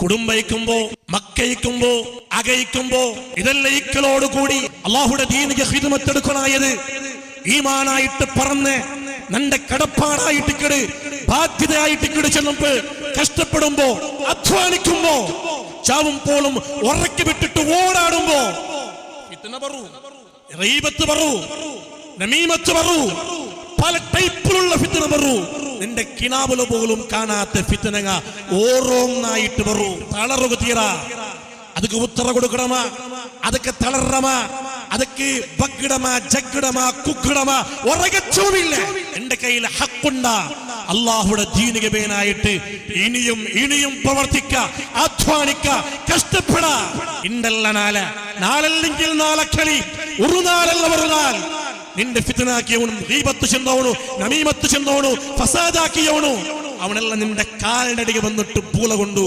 കുടുംബയിക്കുമ്പോ മക്കയിക്കുമ്പോ അകയിക്കുമ്പോ ഇതെല്ലാം ഈക്കളോട് കൂടി അള്ളാഹുടെ ദീനിന്റെ ഖിദ്മത്ത് എടുക്കണായത് ഈമാനായിട്ട് പറന്ന് നിന്റെ കടപ്പാടായിട്ടിക്കട് ബാധ്യതയായിട്ടിക്കട് ചെല്ലുമ്പോ കഷ്ടപ്പെടുമ്പോ അധ്വാനിക്കുമ്പോ ചാവും പോലും ഉറക്കി വിട്ടിട്ട് ഓടാടുമ്പോ റീബത്ത് പറൂ നമീമത്ത് പറൂ പല ടൈപ്പിലുള്ള ഫിത്ന പറൂ നിന്റെ കിനാബുല പോലും കാണാത്ത ഫിത്നങ്ങ ഓരോന്നായിട്ട് പറൂ തളറുക തീരാ ಅದಕ್ಕೆ ಉತ್ತರ ಕೊಡುಕಡಮ ಅದಕ್ಕೆ ತಳರಮ ಅದಕ್ಕೆ ಬಗ್ಗಡಮ ಜಗ್ಗಡಮ ಕುಗ್ಗಡಮ ಹೊರಗೆ ಚೂವಿಲ್ಲ എന്റെ കയ്യിൽ ഹക്കുണ്ട അല്ലാഹുവിന്റെ ദീനിಗೆ ಬೇನಾയിട്ട് ഇനിയും ഇനിയും പ്രവർത്തിക്ക അധ്വാനിക്ക കഷ്ടപ്പെട ഇണ്ടല്ല നാളല്ലെങ്കിൽ നാളെ കളി ഒരു നാളല്ല ഒരു നാൾ നിന്റെ ഫിത്നാക്കിയവനും ഗീബത്ത് ചെന്നവനു നമീമത്ത് ചെന്നവനു ഫസാദാക്കിയവനു അവനെല്ലാം നിന്റെ കാലിനടിಗೆ വന്നിട്ട് പൂല കൊണ്ടു